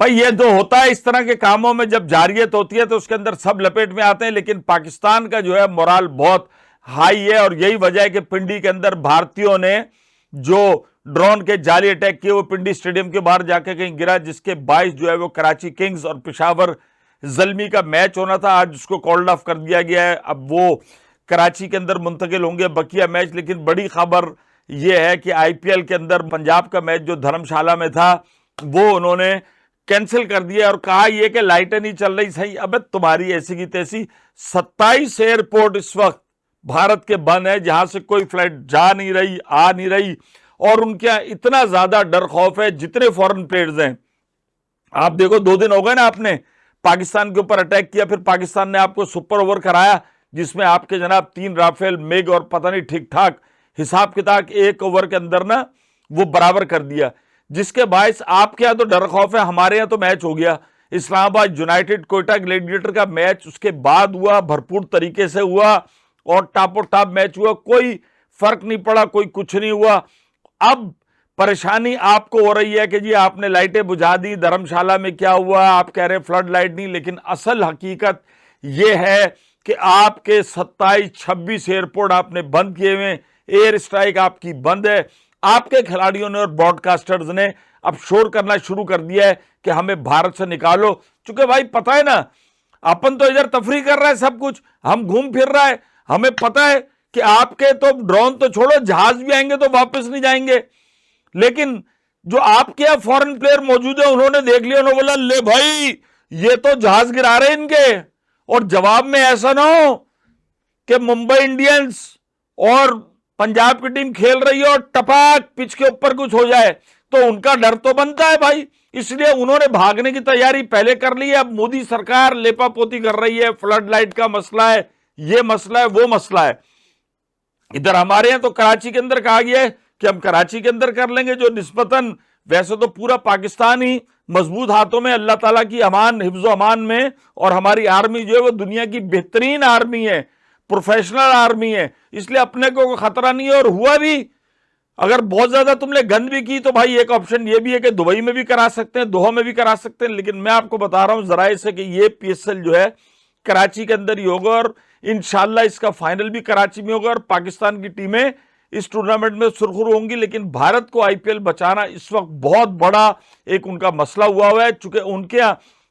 भाई ये जो होता है इस तरह के कामों में, जब जारियत होती है तो उसके अंदर सब लपेट में आते हैं, लेकिन पाकिस्तान का जो है मोराल बहुत हाई है। और यही वजह है कि पिंडी के अंदर भारतीयों ने जो ड्रोन के जाली अटैक किए वो पिंडी स्टेडियम के बाहर जाके कहीं गिरा, जिसके बायस जो है वो कराची किंग्स और पेशावर जल्मी का मैच होना था, आज उसको कॉल्ड ऑफ कर दिया गया है। अब वो कराची के अंदर मुंतकिल होंगे बकिया मैच। लेकिन बड़ी खबर यह है कि आईपीएल के अंदर पंजाब का मैच जो धर्मशाला में था वो उन्होंने कैंसिल कर दिया और कहा यह कि लाइटें नहीं चल रही। सही, अबे तुम्हारी ऐसी की तैसी 27 एयरपोर्ट इस वक्त भारत के बंद है, जहां से कोई फ्लाइट जा नहीं रही, आ नहीं रही। और उनके यहां इतना ज्यादा डर खौफ है, जितने फॉरेन प्लेयर्स हैं, आप देखो 2 दिन हो गए ना, आपने पाकिस्तान के ऊपर अटैक किया, फिर पाकिस्तान ने आपको सुपर ओवर कराया जिसमें आपके जनाब 3 राफेल मेग और पता नहीं ठीक ठाक हिसाब किताब 1 ओवर के अंदर ना वो बराबर कर दिया, जिसके बायस आपके यहां तो डर खौफ है। हमारे यहां तो मैच हो गया, इस्लामाबाद यूनाइटेड कोयटा ग्लैडिएटर का मैच उसके बाद हुआ, भरपूर तरीके से हुआ और टापो टाप मैच हुआ, कोई फर्क नहीं पड़ा, कोई कुछ नहीं हुआ। अब परेशानी आपको हो रही है कि जी आपने लाइटें बुझा दी, धर्मशाला में क्या हुआ, आप कह रहे फ्लड लाइट नहीं, लेकिन असल हकीकत यह है कि आपके 27-26 एयरपोर्ट आपने बंद किए हुए, एयर स्ट्राइक आपकी बंद है। आपके खिलाड़ियों ने और ब्रॉडकास्टर्स ने अब शोर करना शुरू कर दिया है कि हमें भारत से निकालो। चूंकि भाई पता है ना, अपन तो इधर तफरी कर रहा है, सब कुछ हम घूम फिर रहा है, हमें पता है कि आपके तो ड्रोन तो छोड़ो, जहाज भी आएंगे तो वापस नहीं जाएंगे। लेकिन जो आपके यहां फॉरेन प्लेयर मौजूद है उन्होंने देख लिया, उन्होंने बोला ले भाई ये तो जहाज गिरा रहे इनके, और जवाब में ऐसा ना हो कि मुंबई इंडियंस और पंजाब की टीम खेल रही है और टपाक पिच के ऊपर कुछ हो जाए, तो उनका डर तो बनता है भाई। इसलिए उन्होंने भागने की तैयारी पहले कर ली है। अब मोदी सरकार लेपापोती कर रही है, फ्लड लाइट का मसला है, ये मसला है, वो मसला है। इधर हमारे यहां तो कराची के अंदर कहा गया है कि हम कराची के अंदर कर लेंगे, जो निस्बतन वैसे तो पूरा पाकिस्तान ही मजबूत हाथों में, अल्लाह ताला की अमान हिफ्ज़ो अमान में, और हमारी आर्मी जो है वो दुनिया की बेहतरीन आर्मी है, प्रोफेशनल आर्मी है, इसलिए अपने को खतरा नहीं है। और हुआ भी, अगर बहुत ज्यादा तुमने गंद भी की तो भाई एक ऑप्शन ये भी है कि दुबई में भी करा सकते हैं, दोहा में भी करा सकते हैं। लेकिन मैं आपको बता रहा हूं जराए से कि ये पीएसएल जो है कराची के अंदर ही होगा और इंशाल्लाह इसका फाइनल भी कराची में होगा और पाकिस्तान की टीमें इस टूर्नामेंट में सुरखुरू होंगी। लेकिन भारत को आईपीएल बचाना इस वक्त बहुत बड़ा एक उनका मसला हुआ है, चूंकि उनके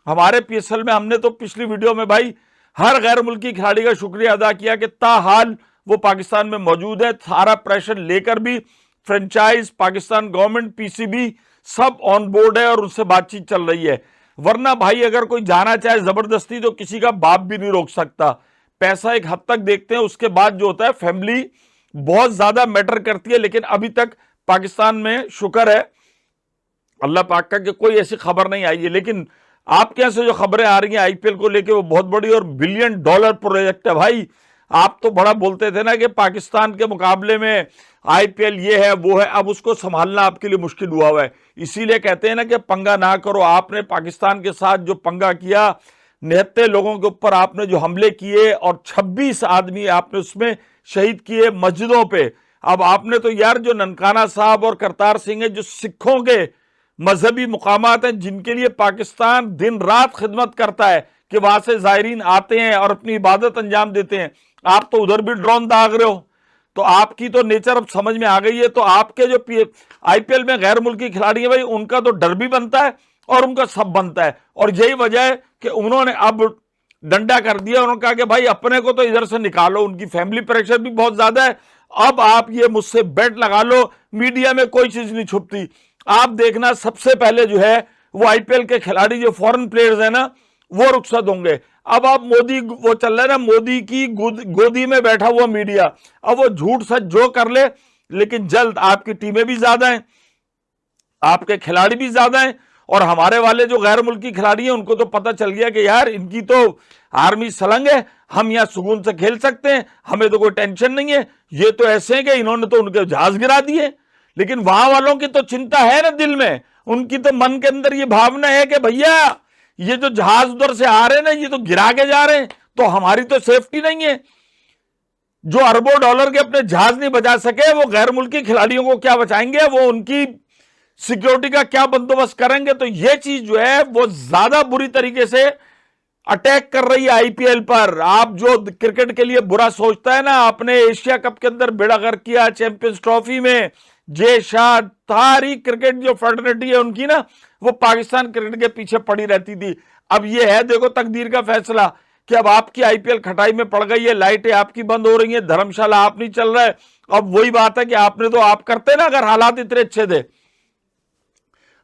हमारे पीएसएल में हमने तो पिछली वीडियो में भाई हर गैर मुल्की खिलाड़ी का शुक्रिया अदा किया कि ताहाल वो पाकिस्तान में मौजूद है, सारा प्रेशर लेकर भी फ्रेंचाइज, पाकिस्तान गवर्नमेंट, पीसीबी सब ऑन बोर्ड है और उनसे बातचीत चल रही है। वरना भाई अगर कोई जाना चाहे जबरदस्ती तो किसी का बाप भी नहीं रोक सकता। पैसा एक हद तक देखते हैं, उसके बाद जो होता है फैमिली बहुत ज्यादा मैटर करती है। लेकिन अभी तक पाकिस्तान में शुक्र है अल्लाह पाक का कि कोई ऐसी खबर नहीं आई है। लेकिन आपके यहां से जो खबरें आ रही हैं आईपीएल को लेके वो बहुत बड़ी और $1 बिलियन प्रोजेक्ट है भाई। आप तो बड़ा बोलते थे ना कि पाकिस्तान के मुकाबले में आईपीएल ये है वो है, अब उसको संभालना आपके लिए मुश्किल हुआ है। इसीलिए कहते हैं ना कि पंगा ना करो। आपने पाकिस्तान के साथ जो पंगा किया, 79 लोगों के ऊपर आपने जो हमले किए और 26 आदमी आपने उसमें शहीद किए मस्जिदों पे। अब आपने तो यार जो ननकाना साहब और करतार सिंह है, जो सिखों के मजहबी मुकामात हैं जिनके लिए पाकिस्तान दिन रात खिदमत करता है कि वहां से जायरीन आते हैं और अपनी इबादत अंजाम देते हैं, आप तो उधर भी ड्रोन दाग रहे हो। तो आपकी तो नेचर अब समझ में आ गई है। तो आपके जो आईपीएल में गैर मुल्की खिलाड़ी है भाई, उनका तो डर भी बनता है और उनका सब बनता है। और यही वजह है कि उन्होंने अब डंडा कर दिया, उन्होंने कहा कि भाई अपने को तो इधर से निकालो। उनकी फैमिली प्रेशर भी बहुत ज्यादा है। अब आप ये मुझसे बेट लगा लो, मीडिया में कोई चीज नहीं छुपती। आप देखना सबसे पहले जो है वो आईपीएल के खिलाड़ी जो फॉरेन प्लेयर्स है ना वो रुखसत होंगे। अब आप मोदी वो चल रहा है ना, मोदी की गोदी में बैठा हुआ मीडिया, अब वो झूठ सच जो कर ले, लेकिन जल्द आपकी टीमें भी ज्यादा हैं, आपके खिलाड़ी भी ज्यादा हैं। और हमारे वाले जो गैर मुल्की खिलाड़ी हैं उनको तो पता चल गया कि यार इनकी तो आर्मी सलंग है, हम यहां सुकून से खेल सकते हैं, हमें तो कोई टेंशन नहीं है। ये तो ऐसे हैं कि इन्होंने तो उनके जहाज गिरा दिए। लेकिन वहां वालों की तो चिंता है ना दिल में, उनकी तो मन के अंदर ये भावना है कि भैया ये जो जहाज उधर से आ रहे हैं ना, ये तो गिरा के जा रहे हैं, तो हमारी तो सेफ्टी नहीं है। जो अरबों डॉलर के अपने जहाज नहीं बचा सके वो गैर मुल्की खिलाड़ियों को क्या बचाएंगे। वो उनकी सिक्योरिटी का क्या बंदोबस्त करेंगे? तो यह चीज जो है वो ज्यादा बुरी तरीके से अटैक कर रही है आईपीएल पर। आप जो क्रिकेट के लिए बुरा सोचता है ना, आपने एशिया कप के अंदर बेड़ा गर्क किया, चैंपियंस ट्रॉफी में जय शाह, सारी क्रिकेट जो फैटर्निटी है उनकी ना, वो पाकिस्तान क्रिकेट के पीछे पड़ी रहती थी। अब ये है देखो तकदीर का फैसला कि अब आपकी आईपीएल खटाई में पड़ गई है, लाइटें आपकी बंद हो रही है, धर्मशाला आप नहीं चल रहा है। अब वही बात है कि आपने तो आप करते ना, अगर हालात इतने अच्छे थे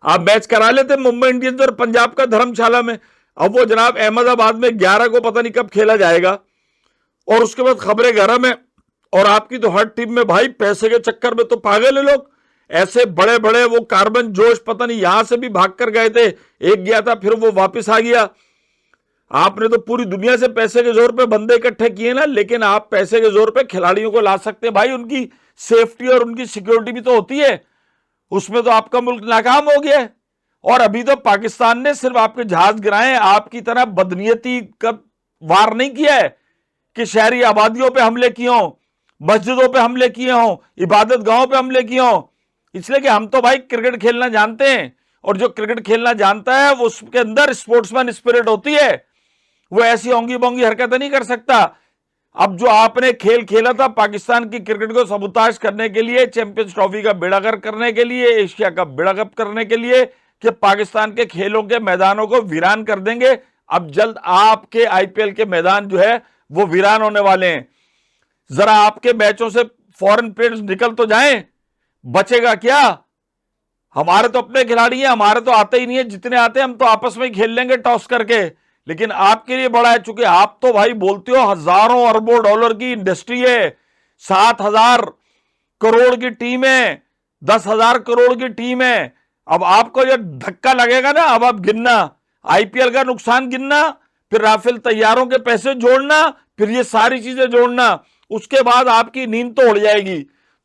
आप मैच करा लेते मुंबई इंडियंस और पंजाब का धर्मशाला में। अब वो जनाब अहमदाबाद में 11 को पता नहीं कब खेला जाएगा, और उसके बाद खबरें गरम है। और आपकी तो हर टीम में भाई पैसे के चक्कर में तो पागल है लोग। ऐसे बड़े बड़े वो कार्बन जोश पता नहीं यहां से भी भाग कर गए थे, एक गया था फिर वो वापस आ गया। आपने तो पूरी दुनिया से पैसे के जोर पे बंदे इकट्ठे किए ना, लेकिन आप पैसे के जोर पे खिलाड़ियों को ला सकते हैं भाई, उनकी सेफ्टी और उनकी सिक्योरिटी भी तो होती है। उसमें तो आपका मुल्क नाकाम हो गया है। और अभी तो पाकिस्तान ने सिर्फ आपके जहाज गिराए, आपकी तरह बदनीयती का वार नहीं किया है कि शहरी आबादियों पे हमले किए हों, मस्जिदों पे हमले किए हों, इबादत गाहों पे हमले किए हों। इसलिए कि हम तो भाई क्रिकेट खेलना जानते हैं, और जो क्रिकेट खेलना जानता है वो उसके अंदर स्पोर्ट्समैन स्पिरिट होती है, वो ऐसी ओंगी बोंगी हरकतें नहीं कर सकता। अब जो आपने खेल खेला था पाकिस्तान की क्रिकेट को सबूताज करने के लिए, चैंपियंस ट्रॉफी का बेड़ागर्क करने के लिए, एशिया का बेड़ागर्क करने के लिए, कि पाकिस्तान के खेलों के मैदानों को वीरान कर देंगे। अब जल्द आपके आईपीएल के मैदान जो है वो वीरान होने वाले हैं। जरा आपके मैचों से फॉरेन प्लेयर्स निकल तो जाएं, बचेगा क्या? हमारे तो अपने खिलाड़ी हैं, हमारे तो आते ही नहीं है, जितने आते हैं हम तो आपस में ही खेल लेंगे टॉस करके। लेकिन आपके लिए बड़ा है, चूंकि आप तो भाई बोलते हो हजारों अरबों डॉलर की इंडस्ट्री है, 7,000 करोड़ की टीम है, 10,000 करोड़ की टीम है। अब आपको जब धक्का लगेगा ना, अब आप गिनना आईपीएल का नुकसान गिनना, फिर राफेल तैयारों के पैसे जोड़ना, फिर ये सारी चीजें जोड़ना, उसके बाद आपकी नींद तो उड़ जाएगी।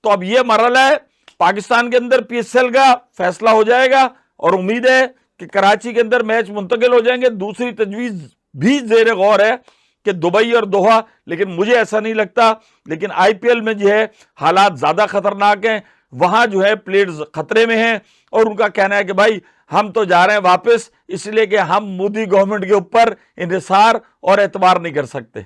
तो अब ये मरहला है, पाकिस्तान के अंदर पीएसएल का फैसला हो जाएगा, और उम्मीद है कि कराची के अंदर मैच मुंतकिल हो जाएंगे। दूसरी तजवीज भी जेर गौर है कि दुबई और दोहा, लेकिन मुझे ऐसा नहीं लगता। लेकिन आईपीएल में जो है हालात ज्यादा खतरनाक हैं, वहां जो है प्लेयर्स खतरे में हैं, और उनका कहना है कि भाई हम तो जा रहे हैं वापस, इसलिए कि हम मोदी गवर्नमेंट के ऊपर इंहिसार और एतबार नहीं कर सकते।